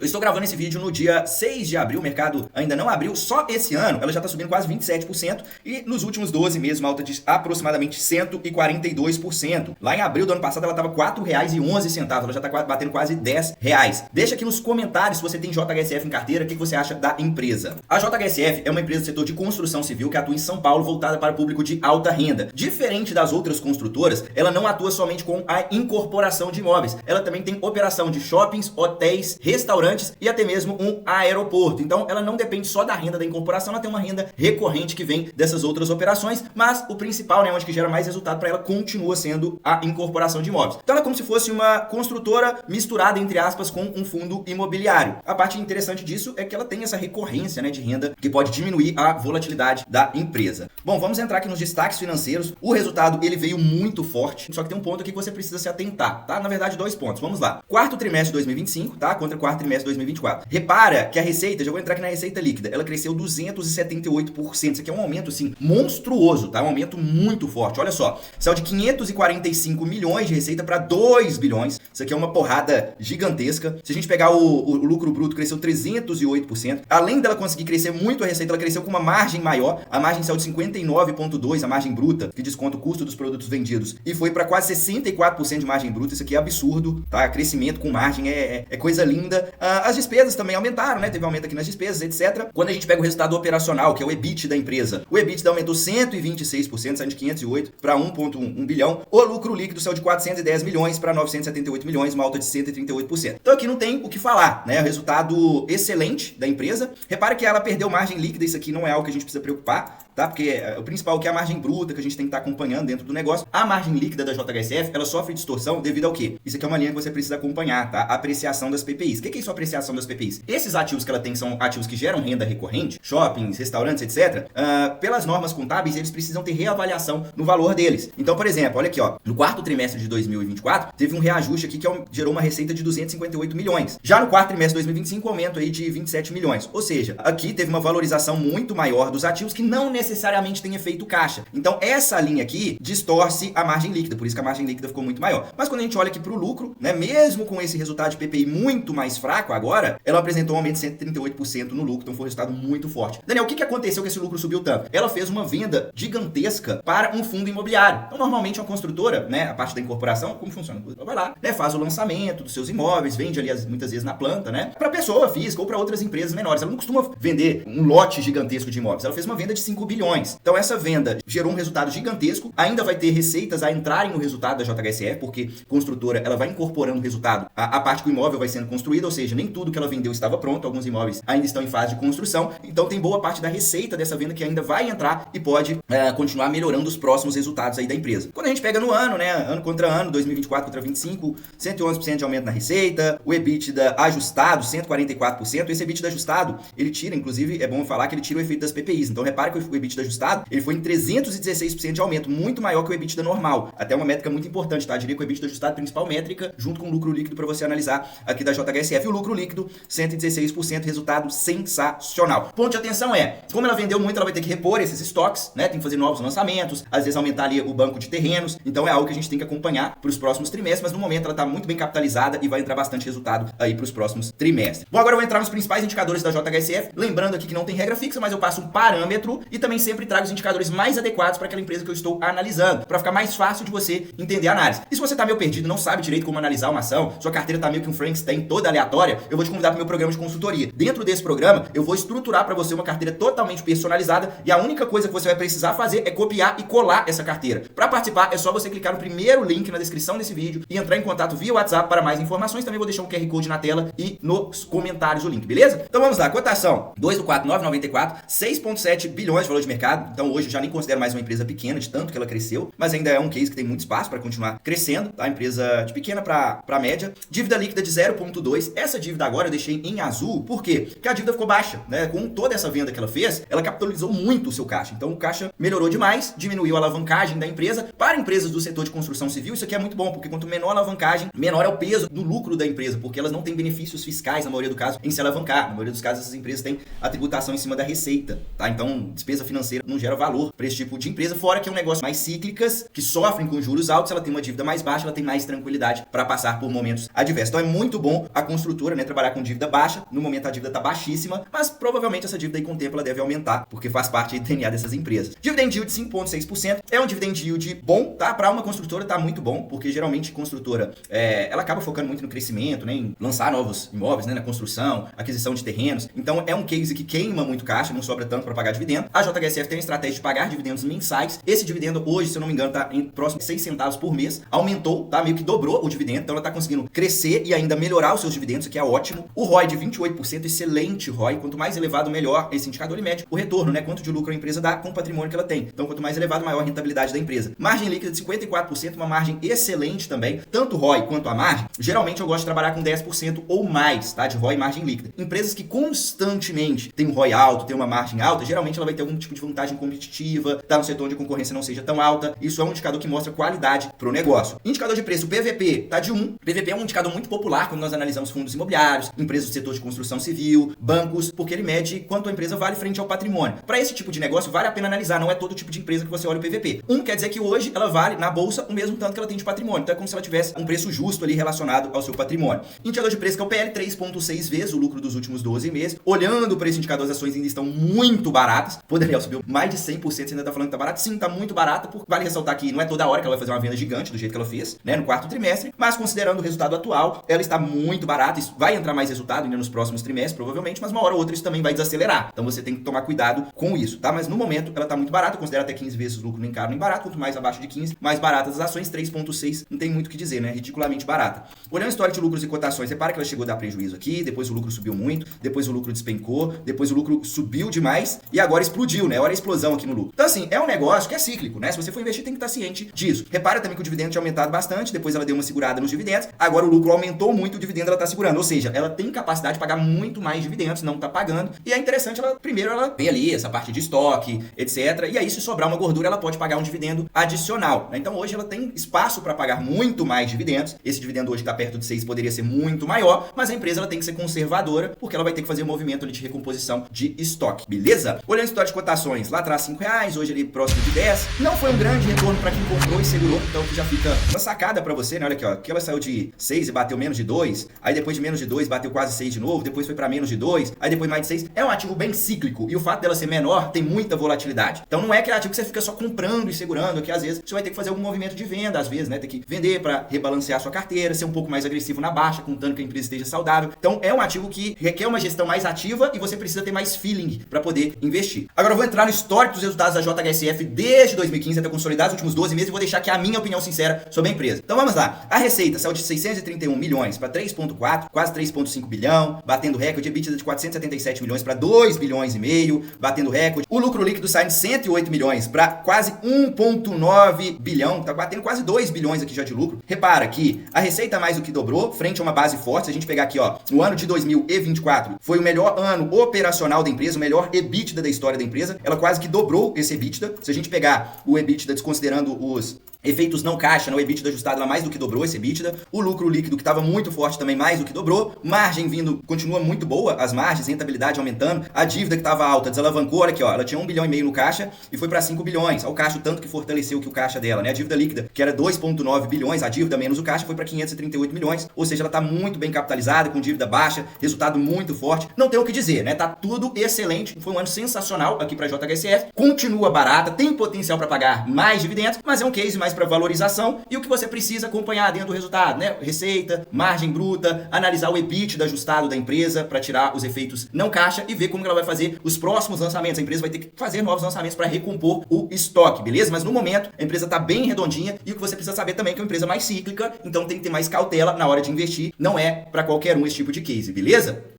Eu estou gravando esse vídeo no dia 6 de abril, o mercado ainda não abriu, só esse ano ela já está subindo quase 27% e nos últimos 12 meses uma alta de aproximadamente 142%. Lá em abril do ano passado ela estava R$ 4,11, ela já está batendo quase R$ 10. Deixa aqui nos comentários se você tem JHSF em carteira, o que você acha da empresa. A JHSF é uma empresa do setor de construção civil que atua em São Paulo, voltada para o público de alta renda. Diferente das outras construtoras, ela não atua somente com a incorporação de imóveis, ela também tem operação de shoppings, hotéis, restaurantes e até mesmo um aeroporto. Então ela não depende só da renda da incorporação, ela tem uma renda recorrente que vem dessas outras operações, mas o principal, onde que gera mais resultado para ela, continua sendo a incorporação de imóveis. Então ela é como se fosse uma construtora misturada, entre aspas, com um fundo imobiliário. A parte interessante disso é que ela tem essa recorrência, de renda que pode diminuir a volatilidade da empresa. Bom, vamos entrar aqui nos destaques financeiros. O resultado, ele veio muito forte, só que tem um ponto aqui que você precisa se atentar, tá? Na verdade, 2 pontos. Vamos lá. Quarto trimestre de 2025, tá? Contra quarto trimestre de 2024. Repara que a receita, já vou entrar aqui na receita líquida, ela cresceu 278%. Isso aqui é um aumento, assim, monstruoso, tá? Um aumento muito forte. Olha só, saiu de 545 milhões de receita para 2 bilhões. Isso aqui é uma porrada gigantesca. Se a gente pegar o lucro bruto, cresceu 308%. Além dela conseguir crescer muito a receita, ela cresceu com uma margem maior. A margem saiu de 59,2%, a margem bruta, que desconta o custo dos produtos vendidos, e foi para quase 64% de margem bruta. Isso aqui é absurdo, tá? Crescimento com margem é coisa linda. As despesas também aumentaram, Teve aumento aqui nas despesas, etc. Quando a gente pega o resultado operacional, que é o EBIT da empresa, o EBIT aumentou 126%, saindo de 508 para 1,1 bilhão. O lucro líquido saiu de 410 milhões para 978 milhões, uma alta de 138%. Então aqui não tem o que falar, O resultado excelente da empresa. Repare que ela perdeu margem líquida, isso aqui não é algo que a gente precisa preocupar, tá? Porque o principal que é a margem bruta que a gente tem que estar acompanhando dentro do negócio. A margem líquida da JHSF, ela sofre distorção devido ao quê? Isso aqui é uma linha que você precisa acompanhar, tá? A apreciação das PPIs. O que é isso, a apreciação das PPIs? Esses ativos que ela tem são ativos que geram renda recorrente, shoppings, restaurantes, etc. Pelas normas contábeis, eles precisam ter reavaliação no valor deles. Então, por exemplo, olha aqui, no quarto trimestre de 2024, teve um reajuste aqui que gerou uma receita de 258 milhões. Já no quarto trimestre de 2025, um aumento aí de 27 milhões. Ou seja, aqui teve uma valorização muito maior dos ativos que não necessariamente tem efeito caixa. Então, essa linha aqui distorce a margem líquida, por isso que a margem líquida ficou muito maior. Mas quando a gente olha aqui para o lucro, mesmo com esse resultado de PPI muito mais fraco agora, ela apresentou um aumento de 138% no lucro, então foi um resultado muito forte. Daniel, o que aconteceu que esse lucro subiu tanto? Ela fez uma venda gigantesca para um fundo imobiliário. Então, normalmente, uma construtora, a parte da incorporação, como funciona? Ela vai lá, faz o lançamento dos seus imóveis, vende ali muitas vezes na planta, para pessoa física ou para outras empresas menores. Ela não costuma vender um lote gigantesco de imóveis. Ela fez uma venda de 5 bilhões. Então, essa venda gerou um resultado gigantesco. Ainda vai ter receitas a entrarem no resultado da JHSF, porque a construtora ela vai incorporando o resultado. A parte que o imóvel vai sendo construído, ou seja, nem tudo que ela vendeu estava pronto. Alguns imóveis ainda estão em fase de construção. Então, tem boa parte da receita dessa venda que ainda vai entrar e pode continuar melhorando os próximos resultados aí da empresa. Quando a gente pega no ano, ano contra ano, 2024 contra 2025, 111% de aumento na receita, o EBITDA ajustado, 144%. Esse EBITDA ajustado, ele tira, inclusive, é bom falar que ele tira o efeito das PPIs. Então, repare que o EBITDA ajustado, ele foi em 316% de aumento, muito maior que o EBITDA normal. Até uma métrica muito importante, tá? Eu diria que o EBITDA ajustado, principal métrica, junto com o lucro líquido para você analisar aqui da JHSF. E o lucro líquido, 116%, resultado sensacional. Ponto de atenção como ela vendeu muito, ela vai ter que repor esses estoques, Tem que fazer novos lançamentos, às vezes aumentar ali o banco de terrenos. Então, é algo que a gente tem que acompanhar para os próximos trimestres, mas no momento ela está muito bem capitalizada e vai entrar bastante resultado aí para os próximos trimestres. Bom, agora eu vou entrar nos principais indicadores da JHSF, lembrando aqui que não tem regra fixa, mas eu passo um parâmetro e também sempre trago os indicadores mais adequados para aquela empresa que eu estou analisando, para ficar mais fácil de você entender a análise. E se você está meio perdido, não sabe direito como analisar uma ação, sua carteira está meio que um Frankenstein toda aleatória, eu vou te convidar para o meu programa de consultoria. Dentro desse programa, eu vou estruturar para você uma carteira totalmente personalizada e a única coisa que você vai precisar fazer é copiar e colar essa carteira. Para participar, é só você clicar no primeiro link na descrição desse vídeo e entrar em contato via WhatsApp para mais informações. Também vou deixar um QR Code na tela e nos comentários o link, beleza? Então vamos lá, cotação 2/4/994, 6,7 bilhões de valor de mercado. Então hoje eu já nem considero mais uma empresa pequena de tanto que ela cresceu, mas ainda é um case que tem muito espaço para continuar crescendo, tá? Empresa de pequena para média. Dívida líquida de 0,2. Essa dívida agora eu deixei em azul, por quê? Porque a dívida ficou baixa, Com toda essa venda que ela fez, ela capitalizou muito o seu caixa. Então o caixa melhorou demais, diminuiu a alavancagem da empresa. Para empresas do setor de construção civil, isso aqui é muito bom, porque quanto menor a alavancagem, menor é o peso do lucro da empresa, porque elas não têm benefícios fiscais, na maioria do caso, em se alavancar. Na maioria dos casos, essas empresas têm a tributação em cima da receita, tá? Então, despesa financeira não gera valor para esse tipo de empresa, fora que é um negócio mais cíclicas, que sofrem com juros altos, ela tem uma dívida mais baixa, ela tem mais tranquilidade para passar por momentos adversos. Então é muito bom a construtora, né, trabalhar com dívida baixa. No momento a dívida está baixíssima, mas provavelmente essa dívida aí com o tempo ela deve aumentar, porque faz parte do DNA dessas empresas. Dividend yield de 5,6% é um dividend yield bom, tá? Para uma construtora tá muito bom, porque geralmente construtora, ela acaba focando muito no crescimento, né, em lançar novos imóveis, né, na construção, aquisição de terrenos. Então é um case que queima muito caixa, não sobra tanto para pagar dividendo. A JHSF tem uma estratégia de pagar dividendos mensais. Esse dividendo hoje, se eu não me engano, tá em próximo de 6 centavos por mês. Aumentou, tá? Meio que dobrou o dividendo, então ela tá conseguindo crescer e ainda melhorar os seus dividendos, o que é ótimo. O ROI de 28%, excelente ROI. Quanto mais elevado, melhor esse indicador. Ele mede o retorno, né? Quanto de lucro a empresa dá com o patrimônio que ela tem. Então, quanto mais elevado, maior a rentabilidade da empresa. Margem líquida de 54%, uma margem excelente também. Tanto o ROI quanto a margem. Geralmente eu gosto de trabalhar com 10% ou mais, tá? De ROI e margem líquida. Empresas que constantemente têm um ROI alto, têm uma margem alta, geralmente ela vai ter algum tipo de vantagem competitiva, tá no setor onde a concorrência não seja tão alta. Isso é um indicador que mostra qualidade para o negócio. Indicador de preço, PVP, tá de 1. PVP é um indicador muito popular quando nós analisamos fundos imobiliários, empresas do setor de construção civil, bancos, porque ele mede quanto a empresa vale frente ao patrimônio. Para esse tipo de negócio, vale a pena analisar, não é todo tipo de empresa que você olha o PVP. Quer dizer que hoje ela vale na bolsa o mesmo tanto que ela tem de patrimônio. Então é como se ela tivesse um preço justo ali relacionado ao seu patrimônio. Indicador de preço que é o PL, 3,6 vezes o lucro dos últimos 12 meses. Olhando para esse indicador, as ações ainda estão muito baratas. Pô, Daniel, subiu mais de 100%, você ainda tá falando que tá barato? Sim, tá muito barato, porque vale ressaltar que não é toda hora que ela vai fazer uma venda gigante do jeito que ela fez, né, no quarto trimestre, mas considerando o resultado atual, ela está muito barata. Isso vai entrar mais resultado ainda nos próximos trimestres, provavelmente, mas uma hora ou outra isso também vai desacelerar. Então você tem que tomar cuidado com isso, tá? Mas no momento ela tá muito barata, considera até 15 vezes o lucro, nem caro nem barato. Quanto mais abaixo de 15, mais baratas as ações. 3,6, não tem muito o que dizer, né? Ridiculamente barata. Olhando a história de lucros e cotações, repara que ela chegou a dar prejuízo aqui, depois o lucro subiu muito, depois o lucro despencou, depois o lucro subiu demais e agora explodiu, né? Olha a explosão aqui no lucro. Então assim, é um negócio que é cíclico, né? Se você for investir, tem que estar ciente disso. Repara também que o dividendo tinha aumentado bastante, depois ela deu uma segurada nos dividendos, agora o lucro aumentou muito, o dividendo ela tá segurando, ou seja, ela tem capacidade de pagar muito mais dividendos, não tá pagando, e é interessante ela, primeiro ela vê ali essa parte de estoque, etc, e aí se sobrar uma gordura, ela pode pagar um dividendo adicional, né? Então hoje ela tem espaço para pagar muito mais dividendos, esse dividendo hoje está perto de 6, poderia ser muito maior, mas a empresa ela tem que ser conservadora, porque ela vai ter que fazer um movimento ali de recomposição de estoque, beleza? Olhando a história de cotações, lá atrás R$5, hoje ali próximo de 10, não foi um grande retorno para quem comprou e segurou, então que já fica uma sacada para você, né? Olha aqui, ó, que ela saiu de 6 e bateu menos de 2, aí depois de menos de 2 bateu quase 6 de novo, depois foi para menos de 2, aí depois mais de 6, é um ativo bem cíclico, e o fato dela ser menor tem muita volatilidade, então não é aquele ativo que você fica só comprando e segurando, que às vezes você vai ter que fazer algum movimento de venda, às vezes, né, ter que vender para rebalancear sua carteira, ser um pouco mais agressivo na baixa, contando que a empresa esteja saudável, então é um ativo que requer uma gestão mais ativa e você precisa ter mais feeling para poder investir. Agora eu vou entrar no histórico dos resultados da JHSF desde 2015 até consolidados, os últimos 12 meses, e vou deixar aqui a minha opinião sincera sobre a empresa. Então vamos lá, a receita saiu de 631 milhões para 3,4, quase 3,5 bilhão, batendo recorde, EBITDA de 477 milhões para 2 bilhões e meio, batendo recorde. O lucro líquido sai de 108 milhões para quase 1,9 bilhão, tá batendo quase 2 bilhões aqui já de lucro. Repara que a receita mais do que dobrou, frente a uma base forte. Se a gente pegar aqui, ó, o ano de 2024 foi o melhor ano operacional da empresa, o melhor EBITDA da história da empresa. Ela quase que dobrou esse EBITDA. Se a gente pegar o EBITDA desconsiderando os efeitos não caixa, no EBITDA ajustado, ela mais do que dobrou esse EBITDA. O lucro líquido, que estava muito forte, também mais do que dobrou. Margem vindo, continua muito boa, as margens, rentabilidade aumentando. A dívida que estava alta, desalavancou, olha aqui, ó, ela tinha 1,5 bilhão no caixa e foi para 5 bilhões. O caixa, o tanto que fortaleceu que o caixa dela, né? A dívida líquida, que era 2,9 bilhões, a dívida menos o caixa, foi para 538 milhões. Ou seja, ela está muito bem capitalizada, com dívida baixa, resultado muito forte. Não tem o que dizer, né? Tá tudo excelente. Foi um ano sensacional aqui para a JHSF. Continua barata, tem potencial para pagar mais dividendos, mas é um case mais para valorização e o que você precisa acompanhar dentro do resultado, né? Receita, margem bruta, analisar o EBITDA ajustado da empresa para tirar os efeitos não caixa e ver como ela vai fazer os próximos lançamentos. A empresa vai ter que fazer novos lançamentos para recompor o estoque, beleza? Mas no momento a empresa está bem redondinha e o que você precisa saber também é que é uma empresa mais cíclica, então tem que ter mais cautela na hora de investir. Não é para qualquer um esse tipo de case, beleza?